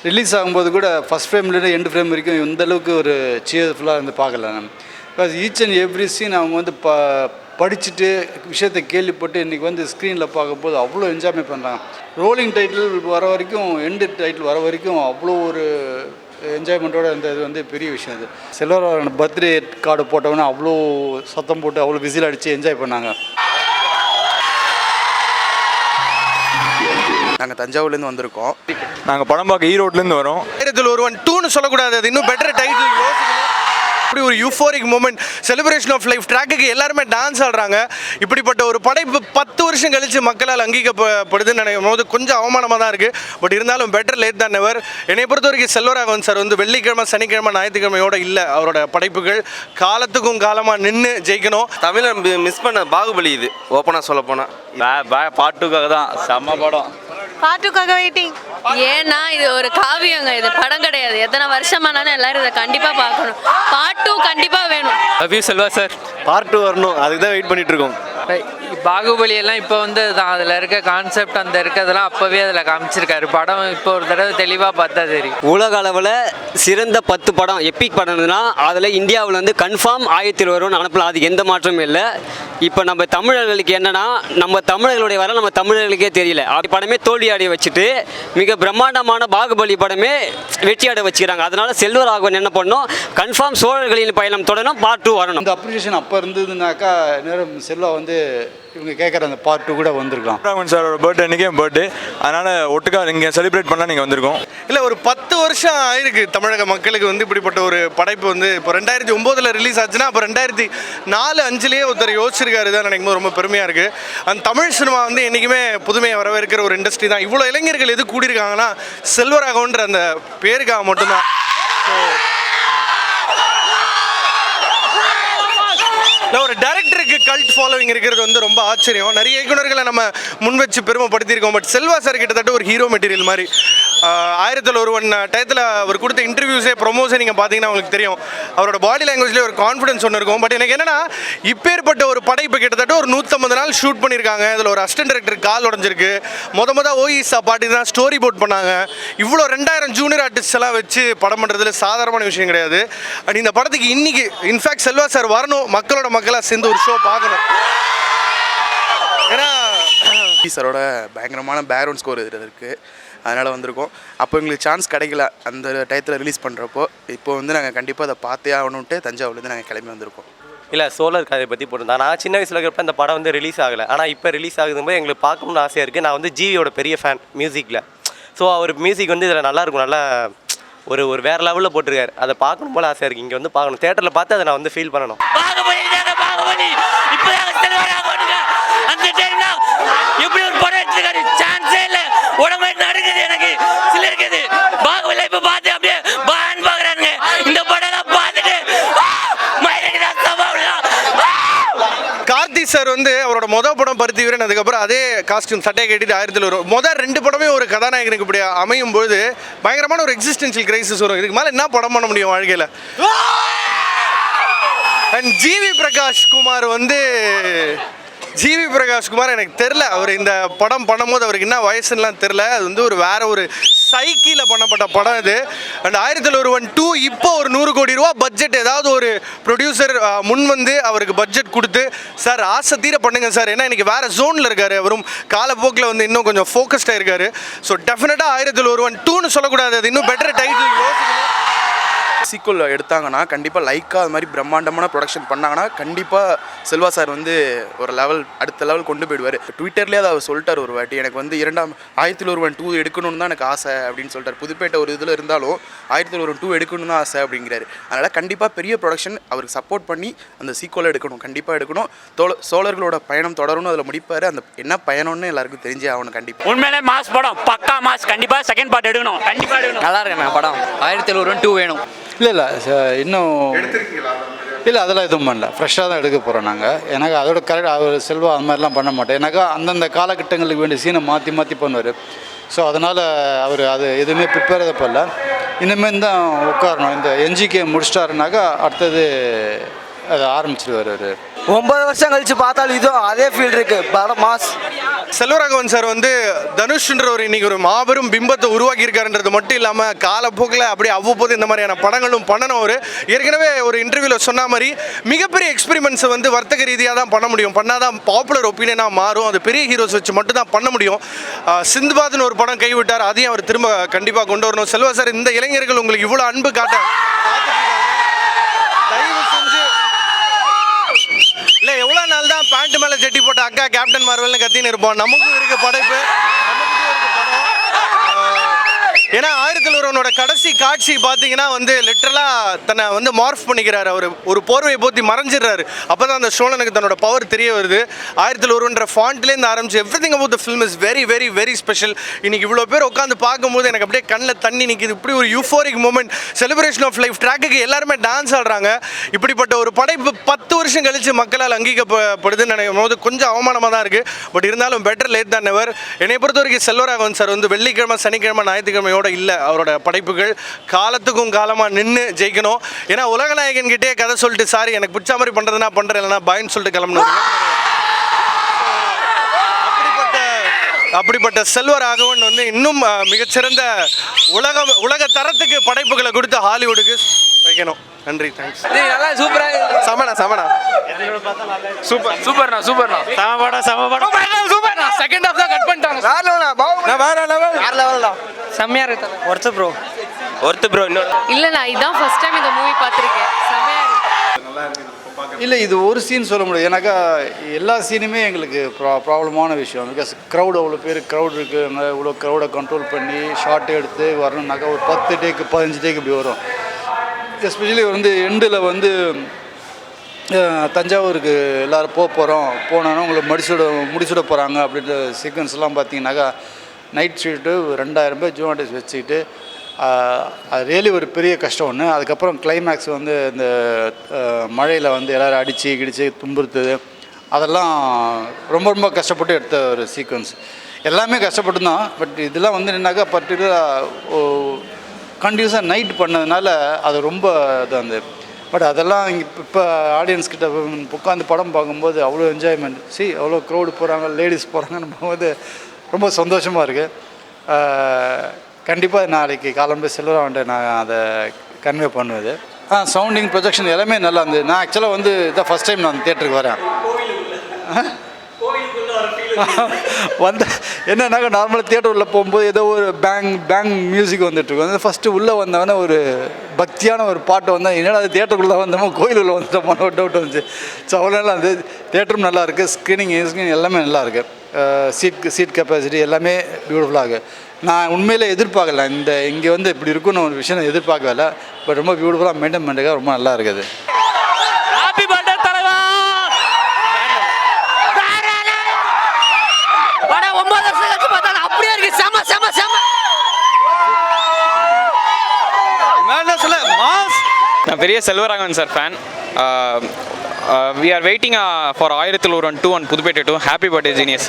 Release ஆகும்போது கூட first ஃப்ரேம்லேருந்து end frame வரைக்கும் இந்த அளவுக்கு ஒரு சியர்ஃபுல்லாக வந்து பார்க்கல நான். Because each and every scene அவங்க வந்து படிச்சுட்டு விஷயத்தை கேள்விப்பட்டு இன்றைக்கி வந்து ஸ்க்ரீனில் பார்க்கும்போது அவ்வளோ என்ஜாய்மெண்ட் பண்ணுறாங்க. ரோலிங் டைட்டில் வர வரைக்கும் எண்டு டைட்டில் வர வரைக்கும் அவ்வளோ ஒரு என்ஜாய்மெண்ட்டோடு இருந்தது வந்து பெரிய விஷயம். அது செல்வராகவன் பர்த்டே கார்டு போட்டவொன்னே அவ்வளோ சத்தம் போட்டு அவ்வளோ விசில் அடித்து என்ஜாய் பண்ணாங்க. நாங்கள் தஞ்சாவூர்லேருந்து வந்திருக்கோம். நாங்கள் படம் பார்க்க ஈரோட்லேருந்து வரோம். 1001 2ன்னு சொல்லக்கூடாது, அது இன்னும் பெட்டர் டைட்டில் யோசிக்கணும். இப்படி ஒரு euphoric moment, celebration of life ட்ராக்குக்கு எல்லாருமே டான்ஸ் ஆடுறாங்க. இப்படிப்பட்ட ஒரு படைப்பு 10 வருஷம் கழித்து மக்களால் அங்கீகப்படுதுன்னு நினைக்கும் போது கொஞ்சம் அவமானமாக தான் இருக்குது. பட் இருந்தாலும் பெட்டர் லேட் தான் நெவர். என்னை பொறுத்த வரைக்கும் செல்வராகவன் சார் வந்து வெள்ளிக்கிழமை சனிக்கிழமை ஞாயிற்றுக்கிழமையோடு இல்லை. அவரோட படைப்புகள் காலத்துக்கும் காலமாக நின்று ஜெயிக்கணும். தமிழை மிஸ் பண்ண பாகுபலி இது ஓப்பனாக சொல்ல போனால் பார்ட் 2க்காக தான் செம்ம படம். பார்ட் 2க்காக வெயிட்டிங். ஏன்னா இது ஒரு காவியங்க, இது படம் கிடையாது. எத்தனை வருஷமானாலும் எல்லாரும் இதை கண்டிப்பாக பார்க்கணும். பார்ட் 2 கண்டிப்பாக வேணும். அபியூ செல்வா சார் பார்ட் 2 வரணும், அதுக்கு தான் வெயிட் பண்ணிட்டு இருக்கோம். பாகுபலி எல்லாம் இப்போ வந்து தான் அதில் இருக்க கான்செப்ட் அந்த இருக்கிறதெல்லாம் அப்போவே அதில் காமிச்சிருக்காரு. படம் இப்போ ஒரு தடவை தெளிவாக பார்த்தா தெரியும். உலக அளவில் சிறந்த 10 படம் எப்பிக் படம்னா அதில் இந்தியாவில் வந்து கன்ஃபார்ம் 1000 வரும்னு அனுப்பலாம். அதுக்கு எந்த மாற்றமும் இல்லை. இப்போ நம்ம தமிழர்களுக்கு என்னென்னா, நம்ம தமிழர்களுடைய வர நம்ம தமிழர்களுக்கே தெரியல. அப்படி படமே தோல்வி அடைய வச்சுட்டு மிக பிரம்மாண்டமான பாகுபலி படமே வெற்றி அடைய வச்சுக்கிறாங்க. அதனால செல்வராகவன் என்ன பண்ணணும், கன்ஃபார்ம் சோழர்களின் பயணம் தொடரும், பார்ட் 2 வரணும். அந்த அப்ரிஷியேஷன் அப்போ இருந்ததுனாக்கா நேரம் செல்வா வந்து இவங்க கேட்குற அந்த பார்ட் 2 கூட வந்திருக்கலாம். ராகவன் சாரோட பர்த்டே அன்றைக்கே பர்த்டே, அதனால் ஒட்டுக்கா இங்கே செலிப்ரேட் பண்ணால் நீங்கள் வந்திருக்கோம். இல்லை, ஒரு 10 வருஷம் ஆயிருக்கு தமிழக மக்களுக்கு வந்து இப்படிப்பட்ட ஒரு படைப்பு வந்து இப்போ 2009 ரிலீஸ் ஆச்சுன்னா அப்போ 2004-05 ஒருத்தர் யோசிச்சிருக்காரு தான் நினைக்கும் போது ரொம்ப பெருமையாக இருக்குது. அந்த தமிழ் சினிமா வந்து என்றைக்குமே புதுமையை வரவேற்கிற ஒரு இண்டஸ்ட்ரி தான். இவ்வளோ இளைஞர்கள் எது கூடியிருக்காங்கன்னா செல்வராகவன்ற அந்த பேருக்காக மட்டும்தான். ஒரு டைரக்டருக்கு கல்ட் ஃபாலோவிங் இருக்கிறது வந்து ரொம்ப ஆச்சரியம். நிறைய இயக்குநர்களை நம்ம முன் வச்சு பெருமைப்படுத்தியிருக்கோம். பட் செல்வா சார் கிட்டத்தட்ட ஒரு ஹீரோ மெட்டீரியல் மாதிரி. 1001 டயத்தில் அவர் கொடுத்த இன்டர்வியூஸே ப்ரொமோஷன் நீங்கள் பார்த்தீங்கன்னா உங்களுக்கு தெரியும். அவரோட பாடி லாங்குவேஜ்லேயே ஒரு கான்ஃபிடன்ஸ் ஒன்று இருக்கும். பட் எனக்கு என்னென்னா, இப்பேற்பட்ட ஒரு படைப்பு கிட்டத்தட்ட ஒரு 150 நாள் ஷூட் பண்ணியிருக்காங்க. இதில் ஒரு அசிஸ்டன்ட் டைரக்டர் கால் உடஞ்சிருக்கு. மொதல் ஓஇசா பாட்டி தான் ஸ்டோரி போர்ட் பண்ணாங்க. இவ்வளோ 2000 ஜூனியர் ஆர்டிஸ்ட் எல்லாம் வச்சு படம் பண்ணுறதுல சாதாரணமான விஷயம் கிடையாது. அண்ட் இந்த படத்துக்கு இன்றைக்கி இன்ஃபேக்ட் செல்வா சார் வரணும், மக்களாக சேர்ந்து ஒரு ஷோ பார்க்கணும். ஏன்னா சாரோட பயங்கரமான பேக்ரவுண்ட் ஸ்கோர் இருக்குது, அதனால் வந்திருக்கோம். அப்போ எங்களுக்கு சான்ஸ் கிடைக்கல அந்த டயத்தில் ரிலீஸ் பண்ணுறப்போ. இப்போ வந்து நாங்கள் கண்டிப்பாக அதை பார்த்தே ஆகணுன்ட்டு தஞ்சாவூர்லேருந்து நாங்கள் கிளம்பி வந்திருக்கோம். இல்லை, சோழர் கதையை பற்றி போட்டிருந்தேன். நான் சின்ன வயசில் இருக்கிறப்ப இந்த படம் வந்து ரிலீஸ் ஆகலை. ஆனால் இப்போ ரிலீஸ் ஆகுதும்போது எங்களுக்கு பார்க்கணும்னு ஆசையாக இருக்குது. நான் வந்து ஜிவியோட பெரிய ஃபேன் மியூசிக்கில். ஸோ அவர் மியூசிக் வந்து இதில் நல்லாயிருக்கும், நல்லா ஒரு வேறு லெவலில் போட்டிருக்காரு. அதை பார்க்கணும் போல் ஆசையாக இருக்குது. இங்கே வந்து பார்க்கணும், தேட்டரில் பார்த்து அதை நான் வந்து ஃபீல் பண்ணணும். எப்படி ஒரு படம் எடுத்துருக்காரு, சான்ஸே இல்லை. உடம்பு நடக்குது எனக்கு சில இருக்குது. பாகுபலி இப்போ பார்த்து அப்படியே பான் பார்க்குறானுங்க. இந்த படம் பார்த்துட்டு கார்த்தி சார் வந்து அவரோட மொதல் படம் பருத்தி வீரன், அதுக்கப்புறம் அதே காஸ்டியூம் சட்டையை கட்டிட்டு 1000 வரும். மொதல் 2 படமே ஒரு கதாநாயகனுக்கு இப்படி அமையும் பொழுது பயங்கரமான ஒரு எக்ஸிஸ்டென்ஷியல் கிரைசிஸ் வரும். இதுக்கு மேலே என்ன படம் பண்ண முடியும் வாழ்க்கையில்? அண்ட் ஜிவி பிரகாஷ் குமார் எனக்கு தெரில, அவர் இந்த படம் பண்ணும்போது அவருக்கு என்ன வயசுலாம் தெரில. அது வந்து ஒரு வேற ஒரு சைக்கிளில் பண்ணப்பட்ட படம் இது. அண்ட் 1001 2 இப்போ ஒரு 100 கோடி ரூபா பட்ஜெட், ஏதாவது ஒரு ப்ரொடியூசர் முன் வந்து அவருக்கு பட்ஜெட் கொடுத்து, சார் ஆசை தீர பண்ணுங்க சார், ஏன்னா இன்னைக்கு வேற ஜோனில் இருக்காரு, அவரும் காலப்போக்கில் வந்து இன்னும் கொஞ்சம் ஃபோக்கஸ்டாக இருக்காரு. ஸோ டெஃபினட்டாக 1001 2ன்னு சொல்லக்கூடாது, அது இன்னும் பெட்டர் டைட்டில் யோசிக்கணும். சீக்குவல் எடுத்தாங்கன்னா கண்டிப்பாக லைக்காக அது மாதிரி பிரம்மாண்டமான ப்ரொடக்ஷன் பண்ணாங்கன்னா கண்டிப்பாக செல்வா சார் வந்து ஒரு அடுத்த லெவல் கொண்டு போயிடுவார். ட்விட்டர்லேயே அதை அவர் சொல்லிட்டார் ஒரு வாட்டி, எனக்கு வந்து 1001 2 எடுக்கணும்னு தான் எனக்கு ஆசை அப்படின்னு சொல்லிட்டார். புதுப்பேட்டை ஒரு இதில் இருந்தாலும் 1001 2 எடுக்கணும்னு தான் ஆசை அப்படிங்கிறாரு. அதனால் கண்டிப்பாக பெரிய ப்ரொடக்ஷன் அவருக்கு சப்போர்ட் பண்ணி அந்த சீக்குவலை எடுக்கணும், கண்டிப்பாக எடுக்கணும். சோழர்களோட பயணம் தொடரணும், அதில் முடிப்பார். அந்த என்ன பயணம்னு எல்லாருக்கும் தெரிஞ்சே ஆகணும். கண்டிப்பாக உண்மையிலே மாஸ் படம், பக்கா மாஸ். கண்டிப்பாக செகண்ட் பார்ட் எடுக்கணும், கண்டிப்பாக எடுக்கணும். நல்லா இருக்கேன் படம். 1001 2 வேணும். இல்லை இன்னும் இல்லை, அதெல்லாம் எதுவும் பண்ணல. ஃப்ரெஷ்ஷாக தான் எடுக்க போகிறோம் நாங்கள். எனக்கு அதோட கரெக்ட் அவர் செல்வா அந்த மாதிரிலாம் பண்ண மாட்டேன். எனக்கு அந்தந்த காலகட்டங்களுக்கு வேண்டிய சீனை மாற்றி பண்ணுவார். ஸோ அதனால் அவர் அது எதுவுமே ப்ரிப்பேர் பண்ணல. இனிமேல் தான் உட்காரணும். இந்த என்ஜிகே முடிச்சிட்டாருனாக்கா அடுத்தது அதை ஆரம்பிச்சிடுவார் அவர். 9 வருஷம் கழிச்சு பார்த்தாலும் இதுவும் அதே ஃபீல் இருக்குது. படம் மாஸ் செல்வராகவன் சார் வந்து தனுஷ்ன்ற ஒரு இன்னைக்கு ஒரு மாபெரும் பிம்பத்தை உருவாக்கி இருக்காருன்றது மட்டும் இல்லாமல் காலப்போக்கில் அப்படியே அவ்வப்போது இந்த மாதிரியான படங்களும் பண்ணணும். ஒரு ஏற்கனவே ஒரு இன்டர்வியூவில் சொன்ன மாதிரி மிகப்பெரிய எக்ஸ்பெரிமெண்ட்ஸை வந்து வர்த்தக ரீதியாக தான் பண்ண முடியும், பண்ணாதான் பாப்புலர் ஒப்பீனியனாக மாறும். அது பெரிய ஹீரோஸ் வச்சு மட்டும் தான் பண்ண முடியும். சிந்துபாத்னு ஒரு படம் கைவிட்டார், அதையும் அவர் திரும்ப கண்டிப்பாக கொண்டு வரணும். செல்வா சார், இந்த இளைஞர்கள் உங்களுக்கு இவ்வளோ அன்பு காட்ட தயவு செஞ்சு இல்லை, எவ்வளோ நாள் தான் பேண்ட் மேலே ஜெட்டி போட்ட அக்கா கேப்டன் மார்வல்னு கத்தின்னு இருப்போம். நமக்கும் இருக்க படைப்பு, நமக்கும் இருக்க படம். ஏன்னா 1001 கடைசி காட்சி பார்த்தீங்கன்னா வந்து லிட்டரலாக தன்னை வந்து மார்ஃப் பண்ணிக்கிறாரு. அவர் ஒரு போர்வையை போத்தி மறைஞ்சிடுறாரு. அப்போ தான் அந்த ஷோலனுக்கு தன்னோட பவர் தெரிய வருது. 1001 ஃபாண்ட்லேருந்து ஆரம்பிச்சு everything about the film is very very very special. இன்னைக்கு இவ்வளோ பேர் உட்காந்து பார்க்கும்போது எனக்கு அப்படியே கண்ணில் தண்ணி நிற்கிது. இப்படி ஒரு euphoric moment, celebration of life ட்ராக்குக்கு எல்லாருமே டான்ஸ் ஆடுறாங்க. இப்படிப்பட்ட ஒரு படைப்பு 10 வருஷம் கழித்து மக்களால் அங்கீகப்படுதுன்னு நினைக்கும் போது கொஞ்சம் அவமானமாக தான் இருக்குது. பட் இருந்தாலும் பெட்டர் லேட் தான் நெவர். என்னை பொறுத்த வரைக்கும் செல்வராகவன் சார் வந்து வெள்ளிக்கிழமை சனிக்கிழமை ஞாயிற்றுக்கிழமையோட இல்லை, அவரோட படைப்புகள் காலத்துக்கும் காலமாக நின்று ஜெயிக்கணும். ஏன்னா உலகநாயகன் கிட்டே கதை சொல்லிட்டு சாரி எனக்கு பிடிச்ச மாதிரி பண்ணுறதுனா பண்ணுறேன், இல்லைனா பாயின்னு சொல்லிட்டு கிளம்பணும். அப்படிப்பட்ட செல்வராகவன் வந்து இன்னும் மிகச்சிறந்த உலக தரத்துக்கு படைப்புகளை கொடுத்து ஹாலிவுட்டுக்கு வைக்கணும். நன்றி, தேங்க்ஸ். நல்லா சூப்பராக சமணா சூப்பர்ண்ணா சம சூப்பர்ண்ணா. செகண்ட் ஹாஃப் தான் கட் பண்ணிட்டாங்க. செம்மையா இருக்கு. ஒருத்து ப்ரோ இன்னொரு இல்லைண்ணா, இதான் ஃபர்ஸ்ட் டைம் இந்த மூவி பார்த்துருக்கேன். செம்மையா இருக்கு. இல்லை, இது ஒரு சீன் சொல்ல முடியாது. ஏன்னாக்கா எல்லா சீனுமே எங்களுக்கு ப்ராப்ளமான விஷயம். பிகாஸ் க்ரௌட் அவ்வளோ பேர் க்ரௌட் இருக்குங்க. இவ்வளோ க்ரௌடை கண்ட்ரோல் பண்ணி ஷார்ட் எடுத்து வரணுன்னாக்கா ஒரு 10 டேக்கு 15 டேக்கு இப்படி வரும். எஸ்பெஷலி வந்து எண்டில் வந்து தஞ்சாவூருக்கு எல்லோரும் போனோன்னா உங்களை முடிச்சுட போகிறாங்க அப்படின்ற சீக்வன்ஸ்லாம் பார்த்தீங்கன்னாக்கா நைட் ஷீட்டு 2000 பேர் ஜூனியர்ஸ் வச்சுக்கிட்டு அது ரியலி ஒரு பெரிய கஷ்டம் ஒன்று. அதுக்கப்புறம் கிளைமேக்ஸ் வந்து இந்த மழையில் வந்து எல்லோரும் கிடிச்சு துன்புறுத்துது, அதெல்லாம் ரொம்ப ரொம்ப கஷ்டப்பட்டு எடுத்த ஒரு சீக்வன்ஸ். எல்லாமே கஷ்டப்பட்டு தான். பட் இதெல்லாம் வந்து என்னன்னாக்கா பர்டிகுலராக கண்டினியூஸாக நைட் பண்ணதுனால அது ரொம்ப இதாக இருந்தது. பட் அதெல்லாம் இங்கே இப்போ ஆடியன்ஸ்கிட்ட உட்காந்து படம் பார்க்கும்போது அவ்வளோ என்ஜாய்மெண்ட். அவ்வளோ க்ரௌடு போகிறாங்க, லேடிஸ் போகிறாங்கன்னு போது ரொம்ப சந்தோஷமாக இருக்குது. கண்டிப்பாக நாளைக்கு காலம்பு செல்வராகவன்ட்ட நான் அதை கன்வே பண்ணுவது. சவுண்டிங் ப்ரொஜெக்ஷன் எல்லாமே நல்லா இருந்தது. நான் ஆக்சுவலாக வந்து இதான் ஃபஸ்ட் டைம் நான் தியேட்டருக்கு வரேன். என்னன்னாக்கா நார்மலாக தியேட்டர் உள்ளே போகும்போது ஏதோ ஒரு பேங் மியூசிக் வந்துட்டுருக்கும். வந்து ஃபஸ்ட்டு உள்ளே வந்தவொடனே ஒரு பக்தியான ஒரு பாட்டு வந்தால் என்னடா அது தியேட்டருக்குள்ளே வந்தோமோ கோயிலுக்குள்ளே வந்துட்டோமான ஒரு டவுட் வந்துச்சு. ஸோ அவ்வளோ நல்லா இருந்தது. தியேட்டரும் நல்லா இருக்குது, ஸ்க்ரீனிங் எல்லாமே நல்லா இருக்குது. சீட் கெப்பாசிட்டி எல்லாமே பியூட்டிஃபுல்லாக இருக்குது. நான் உண்மையிலே எதிர்பார்க்கல இங்கே வந்து இப்படி இருக்குன்னு ஒரு விஷயம் நான் எதிர்பார்க்கல. பட் ரொம்ப பியூட்டிஃபுல்லாக மெயின்டைன் பண்ணுறதுக்காக ரொம்ப நல்லா இருக்குது. நான் பெரிய Selvaraghavan sir fan. We are waiting for 1001 2 on Pudupete 2. Happy birthday, genius.